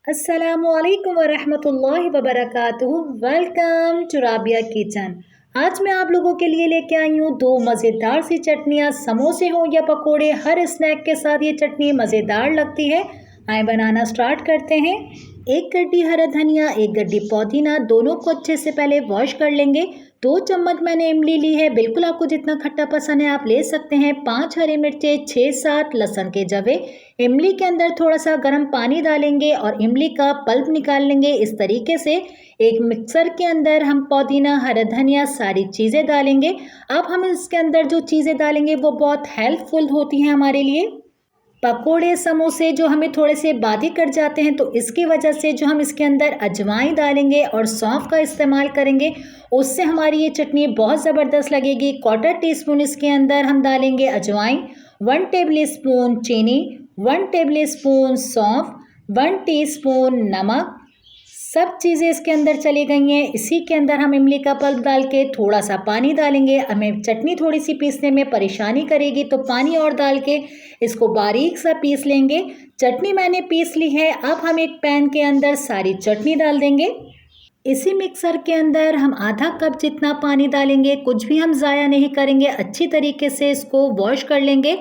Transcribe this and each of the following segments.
अस्सलामुअलैकुम वरहमतुल्लाहि वबरकातुहू। Welcome to Rabia kitchen. आज मैं आप लोगों के लिए लेके आई हूँ दो मज़ेदार सी चटनियाँ। समोसे हो या पकोड़े, हर स्नैक के साथ ये चटनी मज़ेदार लगती है। आए बनाना स्टार्ट करते हैं। एक गड्डी हरा धनिया, एक गड्डी पुदीना, दोनों को अच्छे से पहले वॉश कर लेंगे। 2 चम्मच मैंने इमली ली है, बिल्कुल आपको जितना खट्टा पसंद है आप ले सकते हैं। 5 हरी मिर्चें, 6-7 लहसुन के जवे। इमली के अंदर थोड़ा सा गर्म पानी डालेंगे और इमली का पल्प निकाल लेंगे। इस तरीके से एक मिक्सर के अंदर हम पुदीना, हरा धनिया, सारी चीज़ें डालेंगे। अब हम इसके अंदर जो चीज़ें डालेंगे वो बहुत हेल्पफुल होती हैं हमारे लिए। पकोड़े, समोसे जो हमें थोड़े से बारीक कट जाते हैं, तो इसकी वजह से जो हम इसके अंदर अजवाइन डालेंगे और सौंफ का इस्तेमाल करेंगे, उससे हमारी ये चटनी बहुत ज़बरदस्त लगेगी। 1/4 टीस्पून इसके अंदर हम डालेंगे अजवाइन, 1 टेबल स्पून चीनी, 1 टेबल स्पून सौंफ, 1 टीस्पून नमक। सब चीज़ें इसके अंदर चली गई हैं। इसी के अंदर हम इमली का पल्प डाल के थोड़ा सा पानी डालेंगे। हमें चटनी थोड़ी सी पीसने में परेशानी करेगी, तो पानी और डाल के इसको बारीक सा पीस लेंगे। चटनी मैंने पीस ली है। अब हम एक पैन के अंदर सारी चटनी डाल देंगे। इसी मिक्सर के अंदर हम आधा कप जितना पानी डालेंगे, कुछ भी हम ज़ाया नहीं करेंगे। अच्छी तरीके से इसको वॉश कर लेंगे।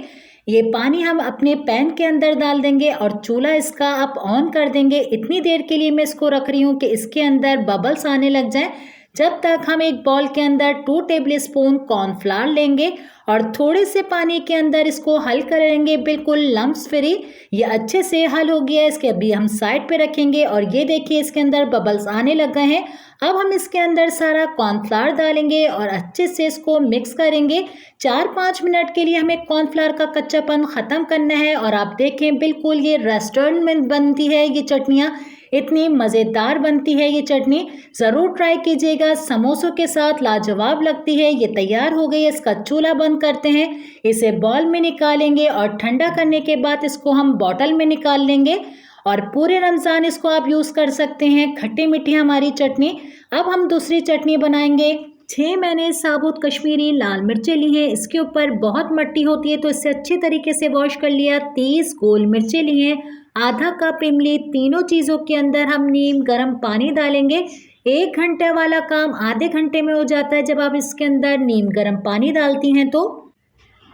ये पानी हम अपने पैन के अंदर डाल देंगे और चूल्हा इसका आप ऑन कर देंगे। इतनी देर के लिए मैं इसको रख रही हूँ कि इसके अंदर बबल्स आने लग जाएं। जब तक हम एक बाउल के अंदर 2 टेबल स्पून कॉर्नफ्लावर लेंगे और थोड़े से पानी के अंदर इसको हल करेंगे, बिल्कुल लम्स फ्री। ये अच्छे से हल हो गया है। इसके अभी हम साइड पे रखेंगे और ये देखिए इसके अंदर बबल्स आने लग गए हैं। अब हम इसके अंदर सारा कॉर्नफ्लावर डालेंगे और अच्छे से इसको मिक्स करेंगे। 4-5 मिनट के लिए हमें कॉर्नफ्लावर का कच्चापन ख़त्म करना है। और आप देखें बिल्कुल ये रेस्टोरेंट में बनती है ये चटनियाँ, इतनी मज़ेदार बनती है ये चटनी। ज़रूर ट्राई कीजिएगा, समोसों के साथ लाजवाब लगती है। ये तैयार हो गई है। इसका चूल्हा बंद करते हैं, इसे बाउल में निकालेंगे और ठंडा करने के बाद इसको हम बॉटल में निकाल लेंगे और पूरे रमज़ान इसको आप यूज़ कर सकते हैं। खट्टी मीठी हमारी चटनी। अब हम दूसरी चटनी बनाएंगे। 6 मैंने साबुत कश्मीरी लाल मिर्चें ली हैं। इसके ऊपर बहुत मट्टी होती है, तो इससे अच्छे तरीके से वॉश कर लिया। 30 गोल मिर्चें ली हैं, आधा कप इमली। तीनों चीज़ों के अंदर हम नीम गर्म पानी डालेंगे। 1 घंटे वाला काम आधे घंटे में हो जाता है जब आप इसके अंदर नीम गर्म पानी डालती हैं तो।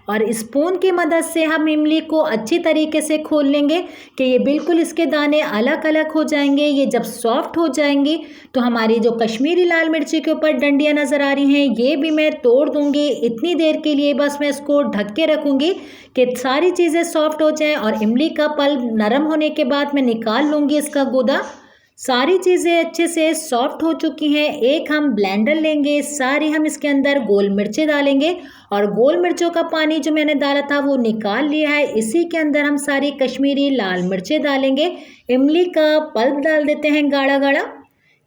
और स्पून की मदद से हम इमली को अच्छी तरीके से खोल लेंगे कि ये बिल्कुल इसके दाने अलग अलग हो जाएंगे। ये जब सॉफ्ट हो जाएंगी तो हमारी जो कश्मीरी लाल मिर्ची के ऊपर डंडियाँ नज़र आ रही हैं, ये भी मैं तोड़ दूंगी। इतनी देर के लिए बस मैं इसको ढक के रखूँगी कि सारी चीज़ें सॉफ्ट हो जाएं और इमली का पल्प नरम होने के बाद मैं निकाल लूँगी इसका गूदा। सारी चीज़ें अच्छे से सॉफ्ट हो चुकी हैं। एक हम ब्लेंडर लेंगे, सारी हम इसके अंदर गोल मिर्चें डालेंगे और गोल मिर्चों का पानी जो मैंने डाला था वो निकाल लिया है। इसी के अंदर हम सारी कश्मीरी लाल मिर्चें डालेंगे। इमली का पल्प डाल देते हैं गाढ़ा गाढ़ा।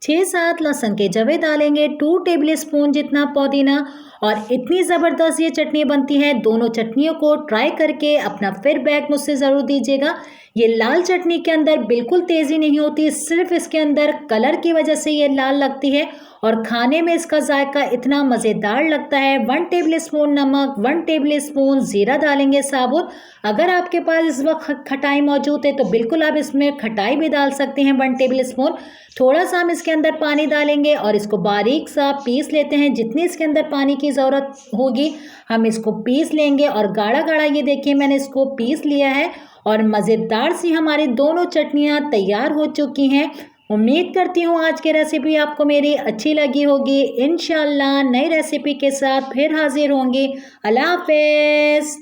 6-7 लहसुन के जवे डालेंगे, 2 टेबल स्पून जितना पुदीना। और इतनी ज़बरदस्त ये चटनी बनती है। दोनों चटनियों को ट्राई करके अपना फीडबैक मुझसे ज़रूर दीजिएगा। ये लाल चटनी के अंदर बिल्कुल तेज़ी नहीं होती, सिर्फ इसके अंदर कलर की वजह से ये लाल लगती है और खाने में इसका जायका इतना मज़ेदार लगता है। 1 टेबल स्पून नमक, 1 टेबल स्पून ज़ीरा डालेंगे साबुत। अगर आपके पास इस वक्त खटाई मौजूद है तो बिल्कुल आप इसमें खटाई भी डाल सकते हैं, 1 टेबल स्पून। थोड़ा सा हम इसके अंदर पानी डालेंगे और इसको बारीक सा पीस लेते हैं। जितनी इसके अंदर पानी की ज़रूरत होगी हम इसको पीस लेंगे और गाढ़ा गाढ़ा ये देखिए मैंने इसको पीस लिया है और मज़ेदार सी हमारी दोनों चटनियाँ तैयार हो चुकी हैं। उम्मीद करती हूँ आज की रेसिपी आपको मेरी अच्छी लगी होगी। इंशाल्लाह नई रेसिपी के साथ फिर हाजिर होंगी। अल्लाह हाफ़िज़।